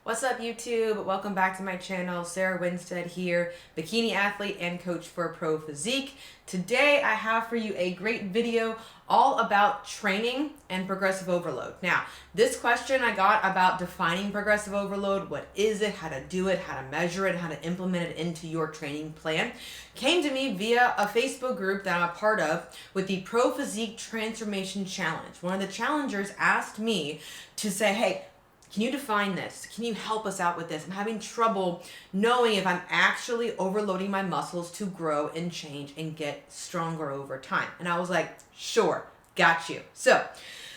What's up, YouTube? Welcome back to my channel. Sarah Winstead here, bikini athlete and coach for Pro Physique. Today I have for you a great video all about training and progressive overload. Now, this question I got about defining progressive overload, what is it, how to do it, how to measure it, how to implement it into your training plan, came to me via a Facebook group that I'm a part of with the Pro Physique Transformation Challenge. One of the challengers asked me to say, hey, can you define this? Can you help us out with this? I'm having trouble knowing if I'm actually overloading my muscles to grow and change and get stronger over time. And I was like, sure, got you. So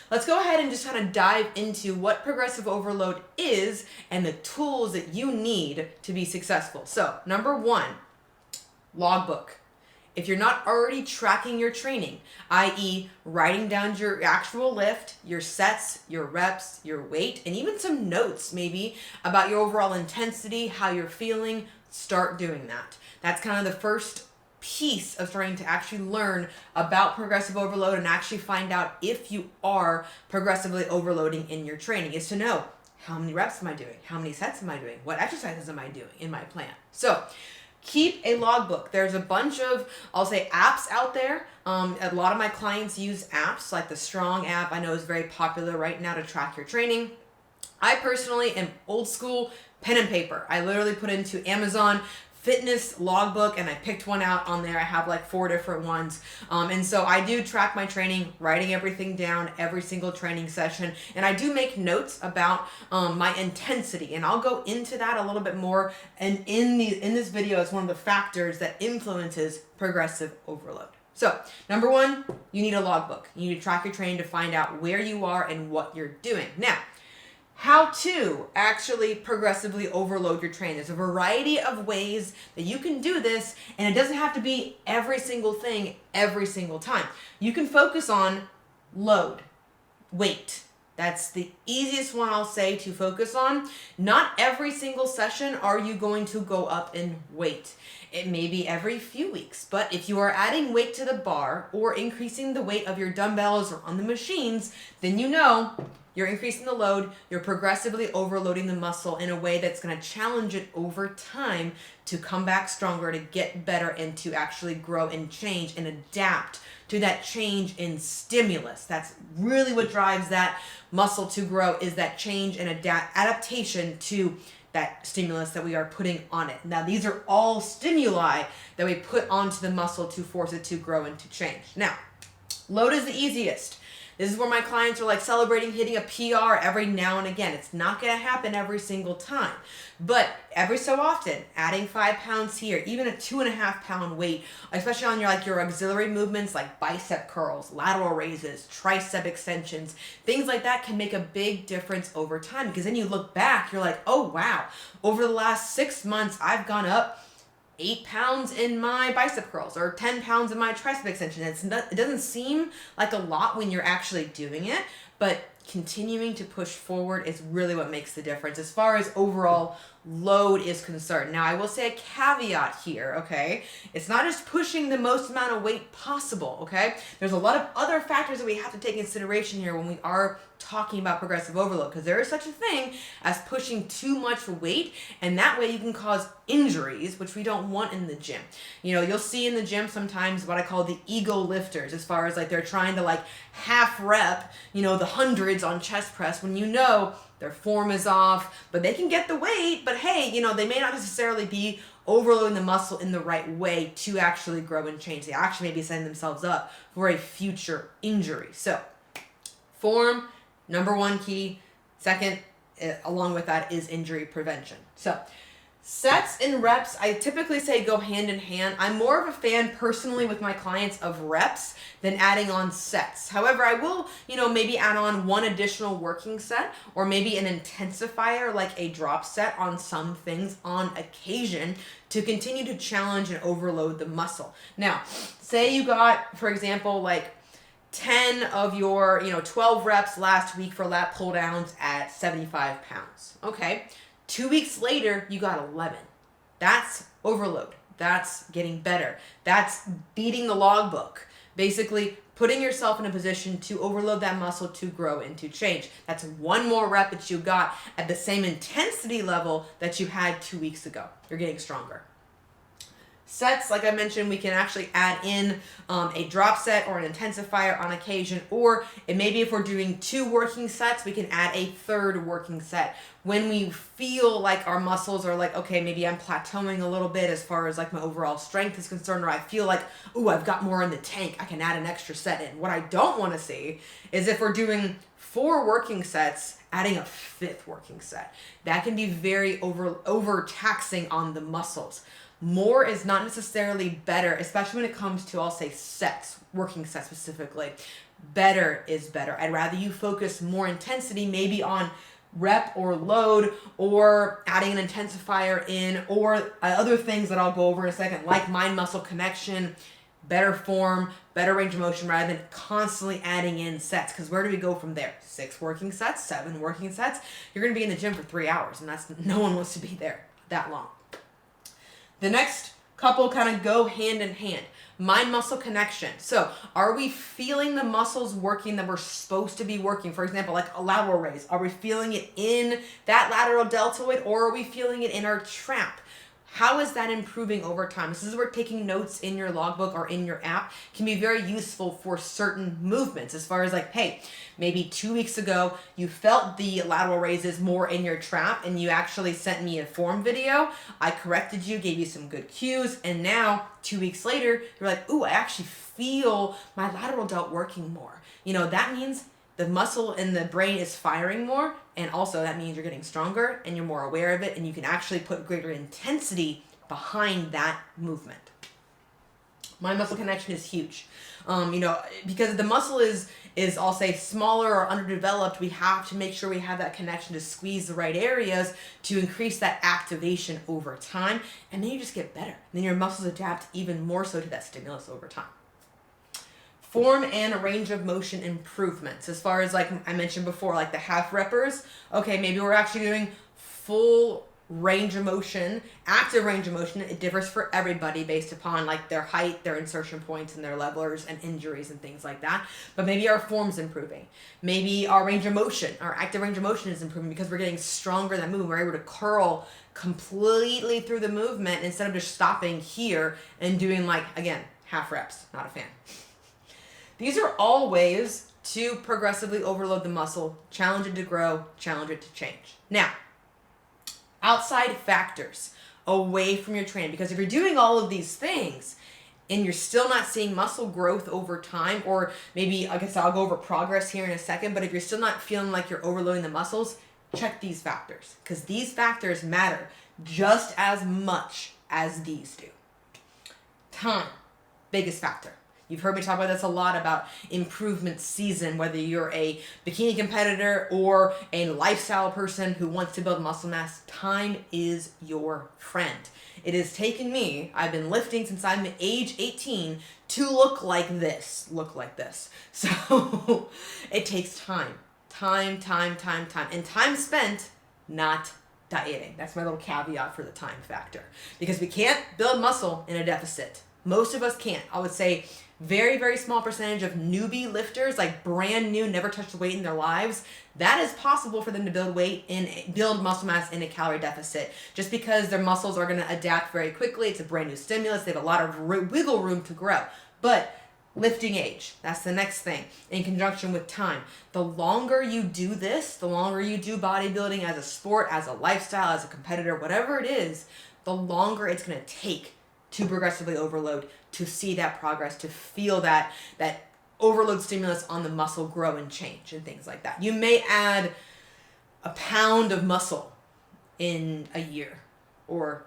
let's go ahead and just kind of dive into what progressive overload is and the tools that you need to be successful. So number one, logbook. If you're not already tracking your training, i.e. writing down your actual lift, your sets, your reps, your weight, and even some notes maybe about your overall intensity, how you're feeling, start doing that. That's kind of the first piece of starting to actually learn about progressive overload and actually find out if you are progressively overloading in your training, is to know how many reps am I doing? How many sets am I doing? What exercises am I doing in my plan? So keep a logbook. There's a bunch of, I'll say, apps out there. A lot of my clients use apps, like the Strong app I know is very popular right now to track your training. I personally am old school, pen and paper. I literally put into Amazon fitness logbook and I picked one out on there. I have like 4 different ones. And so I do track my training, writing everything down, every single training session. And I do make notes about my intensity. And I'll go into that a little bit more. And in this video, it's one of the factors that influences progressive overload. So number one, you need a logbook. You need to track your training to find out where you are and what you're doing. Now, how to actually progressively overload your training. There's a variety of ways that you can do this, and it doesn't have to be every single thing every single time. You can focus on load, weight. That's the easiest one I'll say to focus on. Not every single session are you going to go up in weight. It may be every few weeks, but if you are adding weight to the bar or increasing the weight of your dumbbells or on the machines, then you know you're increasing the load, you're progressively overloading the muscle in a way that's going to challenge it over time to come back stronger, to get better, and to actually grow and change and adapt to that change in stimulus. That's really what drives that muscle to grow, is that change and adaptation to that stimulus that we are putting on it. Now, these are all stimuli that we put onto the muscle to force it to grow and to change. Now, load is the easiest. This is where my clients are like celebrating hitting a PR every now and again. It's not going to happen every single time, but every so often, adding 5 pounds here, even a 2.5 pound weight, especially on your auxiliary movements like bicep curls, lateral raises, tricep extensions, things like that can make a big difference over time, because then you look back, you're like, oh wow, over the last 6 months, I've gone up 8 pounds in my bicep curls or 10 pounds in my tricep extension. It doesn't seem like a lot when you're actually doing it, but continuing to push forward is really what makes the difference as far as overall load is concerned. Now, I will say a caveat here, okay? It's not just pushing the most amount of weight possible, okay? There's a lot of other factors that we have to take into consideration here when we are talking about progressive overload, because there is such a thing as pushing too much weight, and that way you can cause injuries, which we don't want in the gym. You know, you'll see in the gym sometimes what I call the ego lifters, as far as like they're trying to like half rep, you know, the hundreds on chest press, when you know their form is off, but they can get the weight, but hey, you know, they may not necessarily be overloading the muscle in the right way to actually grow and change. They actually may be setting themselves up for a future injury. So form, number one key. Second, along with that, is injury prevention. So sets and reps, I typically say go hand in hand. I'm more of a fan personally with my clients of reps than adding on sets. However, I will, you know, maybe add on one additional working set or maybe an intensifier like a drop set on some things on occasion to continue to challenge and overload the muscle. Now, say you got, for example, like 10 of your, 12 reps last week for lat pull downs at 75 pounds. Okay. 2 weeks later, you got 11. That's overload. That's getting better. That's beating the logbook. Basically, putting yourself in a position to overload that muscle to grow and to change. That's one more rep that you got at the same intensity level that you had 2 weeks ago. You're getting stronger. Sets, like I mentioned, we can actually add in a drop set or an intensifier on occasion, or maybe if we're doing 2 working sets, we can add a 3rd working set. When we feel like our muscles are like, okay, maybe I'm plateauing a little bit as far as like my overall strength is concerned, or I feel like, ooh, I've got more in the tank, I can add an extra set in. What I don't want to see is if we're doing 4 working sets, adding a 5th working set. That can be very overtaxing on the muscles. More is not necessarily better, especially when it comes to, I'll say, sets, working sets specifically. Better is better. I'd rather you focus more intensity maybe on rep or load, or adding an intensifier in, or other things that I'll go over in a second, like mind-muscle connection, better form, better range of motion, rather than constantly adding in sets. Because where do we go from there? 6 working sets, 7 working sets. You're going to be in the gym for 3 hours, and no one wants to be there that long. The next couple kind of go hand in hand. Mind-muscle connection. So are we feeling the muscles working that we're supposed to be working? For example, like a lateral raise. Are we feeling it in that lateral deltoid, or are we feeling it in our trap? How is that improving over time? This is where taking notes in your logbook or in your app can be very useful for certain movements, as far as like, hey, maybe 2 weeks ago, you felt the lateral raises more in your trap and you actually sent me a form video. I corrected you, gave you some good cues, and now 2 weeks later, you're like, ooh, I actually feel my lateral delt working more. You know, that means the muscle in the brain is firing more, and also that means you're getting stronger and you're more aware of it, and you can actually put greater intensity behind that movement. Mind-muscle connection is huge. Because the muscle is I'll say smaller or underdeveloped, we have to make sure we have that connection to squeeze the right areas to increase that activation over time, and then you just get better. Then your muscles adapt even more so to that stimulus over time. Form and range of motion improvements. As far as like I mentioned before, like the half reppers, okay, maybe we're actually doing full range of motion, active range of motion. It differs for everybody based upon like their height, their insertion points, and their levelers and injuries and things like that. But maybe our form's improving. Maybe our range of motion, our active range of motion is improving because we're getting stronger in that movement. We're able to curl completely through the movement instead of just stopping here and doing like, again, half reps. Not a fan. These are all ways to progressively overload the muscle, challenge it to grow, challenge it to change. Now, outside factors away from your training, because if you're doing all of these things and you're still not seeing muscle growth over time, or maybe, like I said, I'll go over progress here in a second, but if you're still not feeling like you're overloading the muscles, check these factors, because these factors matter just as much as these do. Time, biggest factor. You've heard me talk about this a lot, about improvement season, whether you're a bikini competitor or a lifestyle person who wants to build muscle mass. Time is your friend. It has taken me, I've been lifting since I'm age 18, to look like this. So it takes time. And time spent, not dieting. That's my little caveat for the time factor. Because we can't build muscle in a deficit. Most of us can't. I would say very, very small percentage of newbie lifters, like brand new, never touched weight in their lives, that is possible for them to build muscle mass in a calorie deficit, just because their muscles are going to adapt very quickly. It's a brand new stimulus. They have a lot of wiggle room to grow. But lifting age, that's the next thing, in conjunction with time. The longer you do this, the longer you do bodybuilding as a sport, as a lifestyle, as a competitor, whatever it is, the longer it's going to take to progressively overload, to see that progress, to feel that overload stimulus on the muscle grow and change and things like that. You may add a pound of muscle in a year, or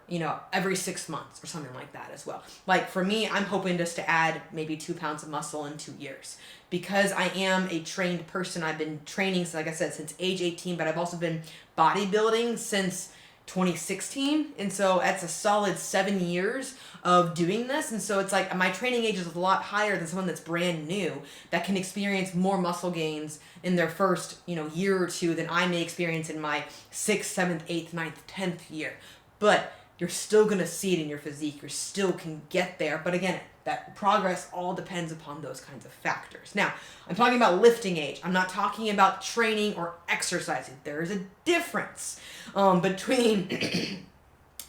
every 6 months or something like that as well. Like for me, I'm hoping just to add maybe 2 pounds of muscle in 2 years, because I am a trained person. I've been training, like I said, since age 18, but I've also been bodybuilding since 2016, and so that's a solid 7 years of doing this. And so it's like my training age is a lot higher than someone that's brand new that can experience more muscle gains in their first year or two than I may experience in my 6th, 7th, 8th, 9th, 10th year. But you're still gonna see it in your physique. You still can get there, but again, that progress all depends upon those kinds of factors. Now, I'm talking about lifting age. I'm not talking about training or exercising. There is a difference between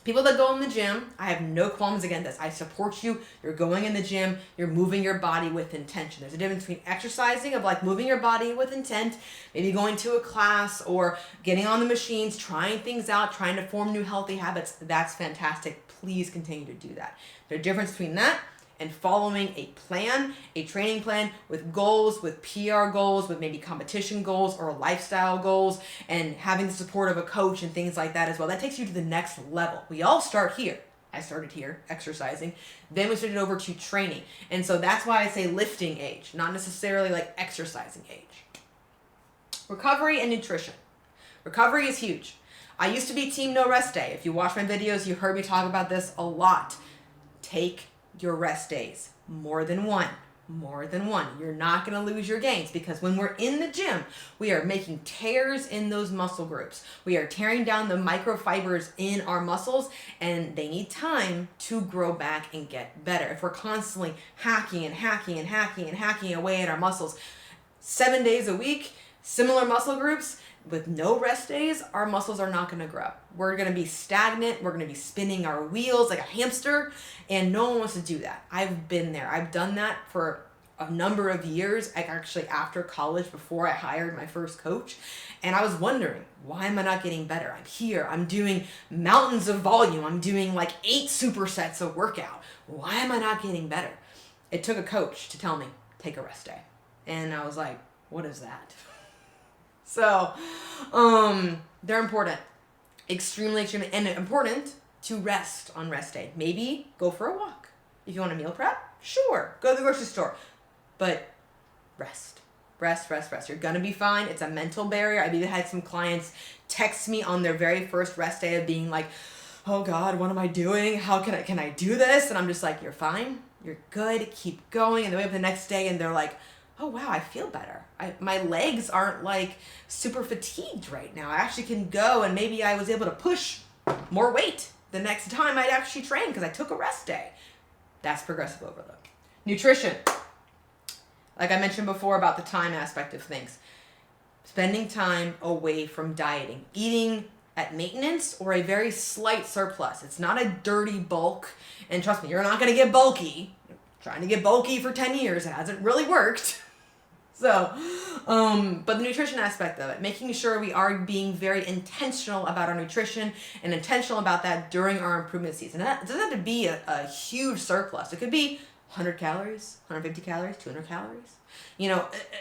people that go in the gym. I have no qualms against this. I support you. You're going in the gym. You're moving your body with intention. There's a difference between exercising, of like moving your body with intent, maybe going to a class or getting on the machines, trying things out, trying to form new healthy habits. That's fantastic. Please continue to do that. There's a difference between that and following a plan, a training plan with goals, with PR goals, with maybe competition goals or lifestyle goals, and having the support of a coach and things like that as well. That takes you to the next level. We all start here. I started here, exercising. Then we started over to training. And so that's why I say lifting age, not necessarily like exercising age. Recovery and nutrition. Recovery is huge. I used to be team no rest day. If you watch my videos, you heard me talk about this a lot. Take your rest days. More than one. You're not going to lose your gains, because when we're in the gym, we are making tears in those muscle groups. We are tearing down the microfibers in our muscles, and they need time to grow back and get better. If we're constantly hacking away at our muscles 7 days a week, similar muscle groups, with no rest days, our muscles are not going to grow. We're going to be stagnant. We're going to be spinning our wheels like a hamster, and no one wants to do that. I've been there. I've done that for a number of years, actually after college, before I hired my first coach, and I was wondering, why am I not getting better? I'm here. I'm doing mountains of volume. I'm doing like 8 supersets of workout. Why am I not getting better? It took a coach to tell me, take a rest day. And I was like, what is that? So, they're important, extremely and important to rest on rest day. Maybe go for a walk. If you want to meal prep, sure, go to the grocery store, but rest. You're going to be fine. It's a mental barrier. I've even had some clients text me on their very first rest day of being like, oh God, what am I doing? How can I do this? And I'm just like, you're fine. You're good. Keep going. And they wake up the next day and they're like, oh wow, I feel better. My legs aren't like super fatigued right now. I actually can go, and maybe I was able to push more weight the next time I'd actually train because I took a rest day. That's progressive overload. Nutrition. Like I mentioned before about the time aspect of things. Spending time away from dieting. Eating at maintenance or a very slight surplus. It's not a dirty bulk. And trust me, you're not going to get bulky. Trying to get bulky for 10 years. It hasn't really worked. So, but the nutrition aspect of it, making sure we are being very intentional about our nutrition and intentional about that during our improvement season. And that doesn't have to be a huge surplus. It could be 100 calories, 150 calories, 200 calories,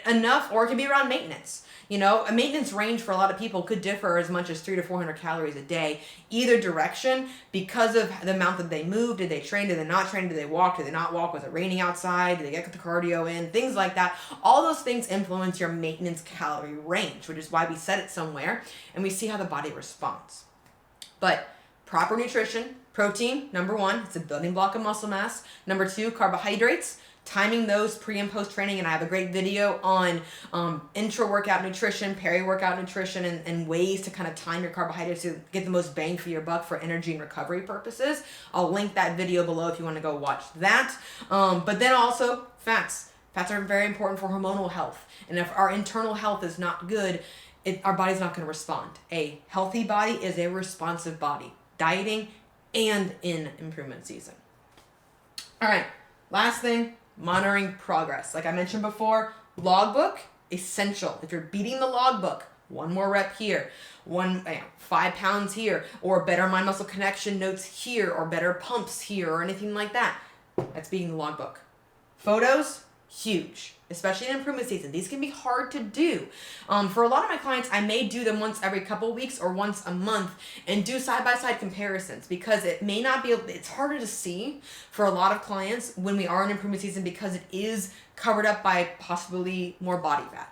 enough, or it can be around maintenance. A maintenance range for a lot of people could differ as much as 300 to 400 calories a day, either direction, because of the amount that they moved. Did they train? Did they not train? Did they walk? Did they not walk? Was it raining outside? Did they get the cardio in? Things like that. All those things influence your maintenance calorie range, which is why we set it somewhere and we see how the body responds. But proper nutrition, protein, number 1, it's a building block of muscle mass. Number 2, carbohydrates. Timing those pre and post training, and I have a great video on intra-workout nutrition, peri-workout nutrition, and ways to kind of time your carbohydrates to get the most bang for your buck for energy and recovery purposes. I'll link that video below if you want to go watch that. But then also fats. Fats are very important for hormonal health, and if our internal health is not good, our body's not going to respond. A healthy body is a responsive body, dieting and in improvement season. All right, last thing. Monitoring progress. Like I mentioned before, logbook, essential. If you're beating the logbook, 1 more rep here, 5 pounds here, or better mind muscle connection notes here, or better pumps here, or anything like that, that's beating the logbook. Photos, huge, especially in improvement season. These can be hard to do. For a lot of my clients, I may do them once every couple of weeks or once a month and do side-by-side comparisons, because it may not be, it's harder to see for a lot of clients when we are in improvement season because it is covered up by possibly more body fat.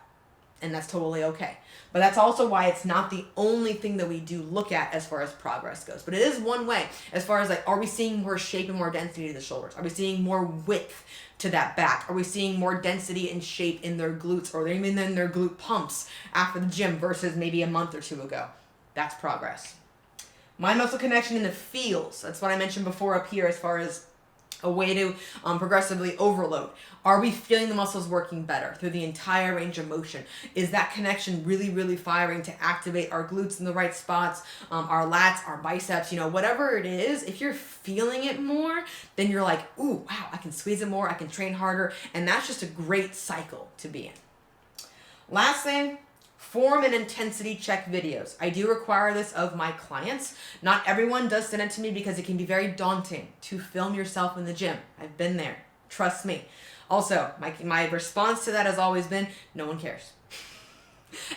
And that's totally okay. But that's also why it's not the only thing that we do look at as far as progress goes. But it is one way as far as like, are we seeing more shape and more density to the shoulders? Are we seeing more width to that back? Are we seeing more density and shape in their glutes or even in their glute pumps after the gym versus maybe a month or 2 ago? That's progress. Mind muscle connection in the feels. That's what I mentioned before up here as far as a way to progressively overload. Are we feeling the muscles working better through the entire range of motion? Is that connection really, really firing to activate our glutes in the right spots, our lats, our biceps, whatever it is? If you're feeling it more, then you're like, ooh, wow, I can squeeze it more, I can train harder, and that's just a great cycle to be in. Last thing, form and intensity check videos. I do require this of my clients. Not everyone does send it to me because it can be very daunting to film yourself in the gym. I've been there. Trust me. Also, my response to that has always been, no one cares.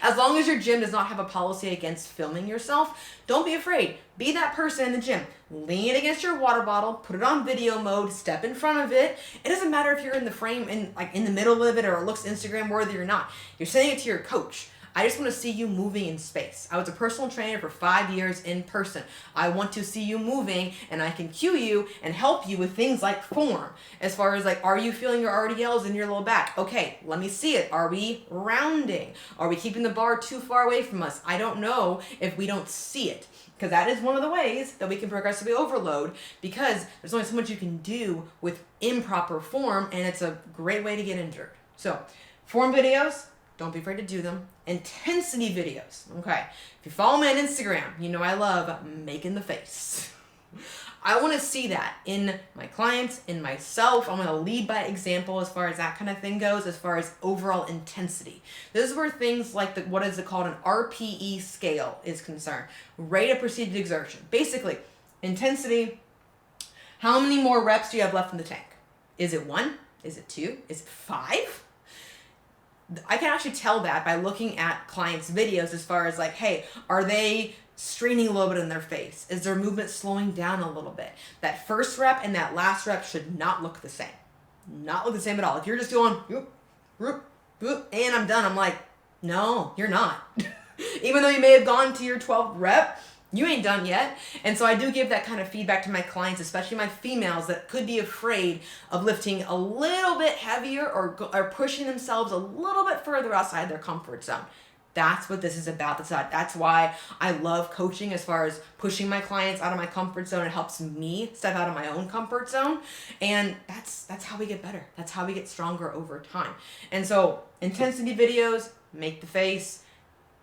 As long as your gym does not have a policy against filming yourself, don't be afraid. Be that person in the gym. Lean against your water bottle, put it on video mode, step in front of it. It doesn't matter if you're in the frame, in the middle of it, or it looks Instagram worthy or not. You're sending it to your coach. I just want to see you moving in space. I was a personal trainer for 5 years in person. I want to see you moving, and I can cue you and help you with things like form. As far as are you feeling your RDLs in your low back? Okay, let me see it. Are we rounding? Are we keeping the bar too far away from us? I don't know if we don't see it, because that is one of the ways that we can progressively overload, because there's only so much you can do with improper form, and it's a great way to get injured. So, form videos, don't be afraid to do them. Intensity videos, okay? If you follow me on Instagram, you know I love making the face. I want to see that in my clients, in myself. I want to lead by example as far as that kind of thing goes, as far as overall intensity. This is where things like what is it called, an RPE scale is concerned. Rate of perceived exertion. Basically, intensity, how many more reps do you have left in the tank? Is it 1? Is it 2? Is it 5? I can actually tell that by looking at clients' videos as far as hey, are they straining a little bit in their face? Is their movement slowing down a little bit? That first rep and that last rep should not look the same. Not look the same at all. If you're just going, whoop, whoop, whoop, and I'm done, I'm like, no, you're not. Even though you may have gone to your 12th rep, you ain't done yet. And so I do give that kind of feedback to my clients, especially my females that could be afraid of lifting a little bit heavier or pushing themselves a little bit further outside their comfort zone. That's what this is about. That's why I love coaching, as far as pushing my clients out of my comfort zone. It helps me step out of my own comfort zone. And that's how we get better. That's how we get stronger over time. And so intensity videos, make the face,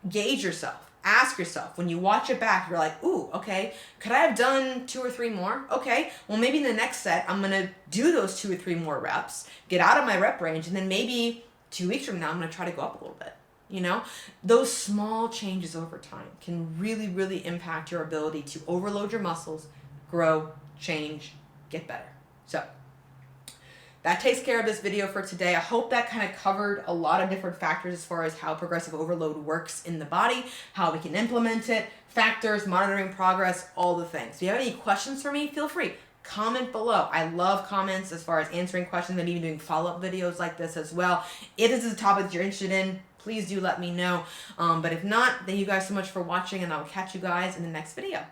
gauge yourself. Ask yourself, when you watch it back, you're like, ooh, okay, could I have done 2 or 3 more? Okay, well, maybe in the next set, I'm going to do those 2 or 3 more reps, get out of my rep range, and then maybe 2 weeks from now, I'm going to try to go up a little bit. Those small changes over time can really, really impact your ability to overload your muscles, grow, change, get better. So that takes care of this video for today. I hope that kind of covered a lot of different factors as far as how progressive overload works in the body, how we can implement it, factors, monitoring progress, all the things. If you have any questions for me, feel free. Comment below. I love comments as far as answering questions and even doing follow-up videos like this as well. If this is a topic that you're interested in, please do let me know. But if not, thank you guys so much for watching, and I'll catch you guys in the next video.